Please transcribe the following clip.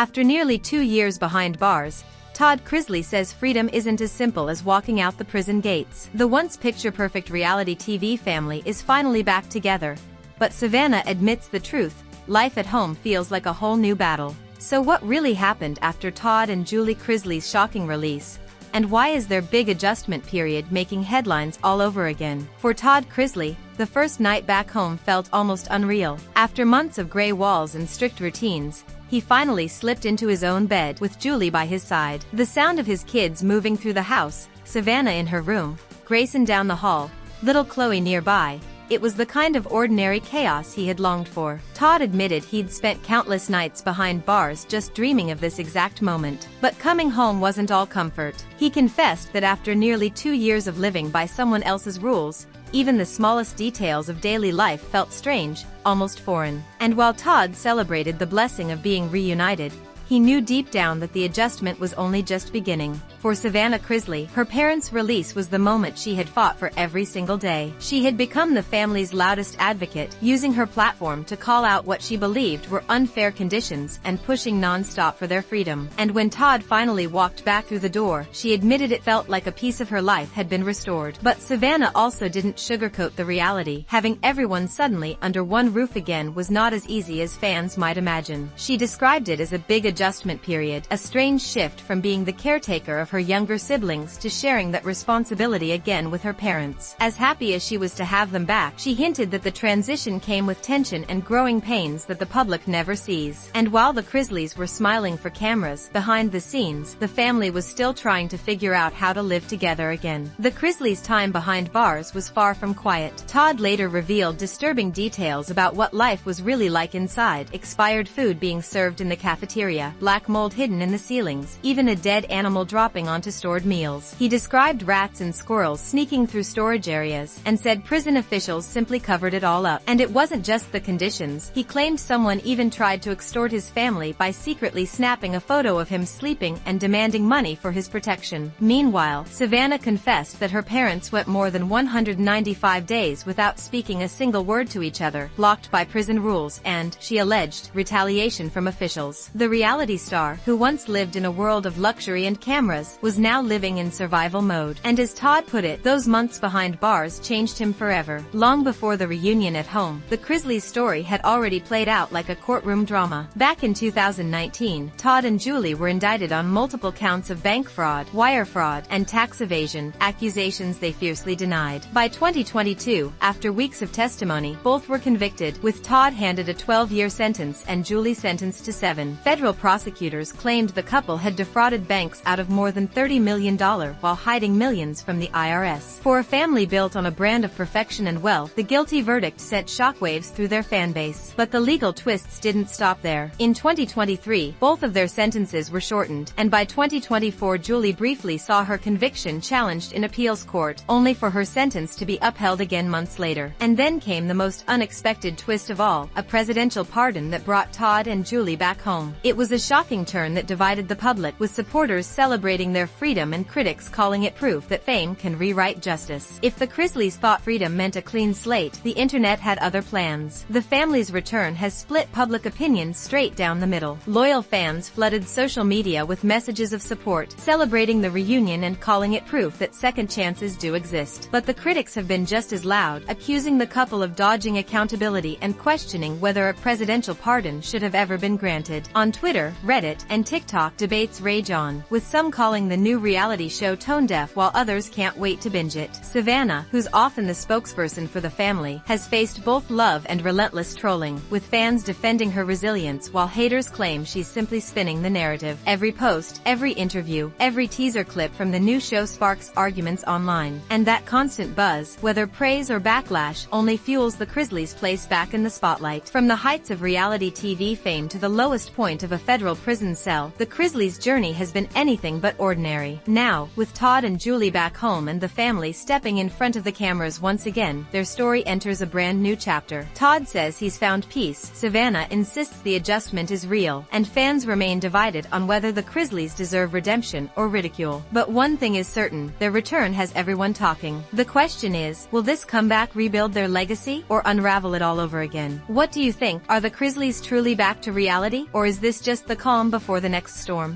After nearly 2 years behind bars, Todd Chrisley says freedom isn't as simple as walking out the prison gates. The once picture-perfect reality TV family is finally back together, but Savannah admits the truth: life at home feels like a whole new battle. So what really happened after Todd and Julie Chrisley's shocking release? And why is their big adjustment period making headlines all over again? For Todd Chrisley, the first night back home felt almost unreal. After months of gray walls and strict routines, he finally slipped into his own bed with Julie by his side. The sound of his kids moving through the house, Savannah in her room, Grayson down the hall, little Chloe nearby, it was the kind of ordinary chaos he had longed for. Todd admitted he'd spent countless nights behind bars just dreaming of this exact moment. But coming home wasn't all comfort. He confessed that after nearly 2 years of living by someone else's rules, even the smallest details of daily life felt strange, almost foreign. And while Todd celebrated the blessing of being reunited, he knew deep down that the adjustment was only just beginning. For Savannah Chrisley, her parents' release was the moment she had fought for every single day. She had become the family's loudest advocate, using her platform to call out what she believed were unfair conditions and pushing non-stop for their freedom. And when Todd finally walked back through the door, she admitted it felt like a piece of her life had been restored. But Savannah also didn't sugarcoat the reality. Having everyone suddenly under one roof again was not as easy as fans might imagine. She described it as a big adjustment period, a strange shift from being the caretaker of her younger siblings to sharing that responsibility again with her parents. As happy as she was to have them back, she hinted that the transition came with tension and growing pains that the public never sees. And while the Chrisleys were smiling for cameras, behind the scenes, the family was still trying to figure out how to live together again. The Chrisleys' time behind bars was far from quiet. Todd later revealed disturbing details about what life was really like inside: expired food being served in the cafeteria, black mold hidden in the ceilings, even a dead animal dropping onto stored meals. He described rats and squirrels sneaking through storage areas, and said prison officials simply covered it all up. And it wasn't just the conditions. He claimed someone even tried to extort his family by secretly snapping a photo of him sleeping and demanding money for his protection. Meanwhile, Savannah confessed that her parents went more than 195 days without speaking a single word to each other, blocked by prison rules and, she alleged, retaliation from officials. The reality star, who once lived in a world of luxury and cameras, was now living in survival mode. And as Todd put it, those months behind bars changed him forever. Long before the reunion at home, the Chrisleys' story had already played out like a courtroom drama. Back in 2019, Todd and Julie were indicted on multiple counts of bank fraud, wire fraud, and tax evasion, accusations they fiercely denied. By 2022, after weeks of testimony, both were convicted, with Todd handed a 12-year sentence and Julie sentenced to 7. Federal prosecutors claimed the couple had defrauded banks out of more than $30 million while hiding millions from the IRS. For a family built on a brand of perfection and wealth, the guilty verdict sent shockwaves through their fanbase. But the legal twists didn't stop there. In 2023, both of their sentences were shortened, and by 2024 Julie briefly saw her conviction challenged in appeals court, only for her sentence to be upheld again months later. And then came the most unexpected twist of all, a presidential pardon that brought Todd and Julie back home. It was a shocking turn that divided the public, with supporters celebrating their freedom and critics calling it proof that fame can rewrite justice. If the Chrisleys thought freedom meant a clean slate, the internet had other plans. The family's return has split public opinion straight down the middle. Loyal fans flooded social media with messages of support, celebrating the reunion and calling it proof that second chances do exist. But the critics have been just as loud, accusing the couple of dodging accountability and questioning whether a presidential pardon should have ever been granted. On Twitter, Reddit, and TikTok, debates rage on, with some calling the new reality show tone-deaf while others can't wait to binge it. Savannah, who's often the spokesperson for the family, has faced both love and relentless trolling, with fans defending her resilience while haters claim she's simply spinning the narrative. Every post, every interview, every teaser clip from the new show sparks arguments online. And that constant buzz, whether praise or backlash, only fuels the Chrisleys' place back in the spotlight. From the heights of reality TV fame to the lowest point of a federal prison cell, the Chrisleys' journey has been anything but ordinary. Now, with Todd and Julie back home and the family stepping in front of the cameras once again, their story enters a brand new chapter. Todd says he's found peace, Savannah insists the adjustment is real, and fans remain divided on whether the Chrisleys deserve redemption or ridicule. But one thing is certain, their return has everyone talking. The question is, will this comeback rebuild their legacy, or unravel it all over again? What do you think? Are the Chrisleys truly back to reality, or is this just the calm before the next storm.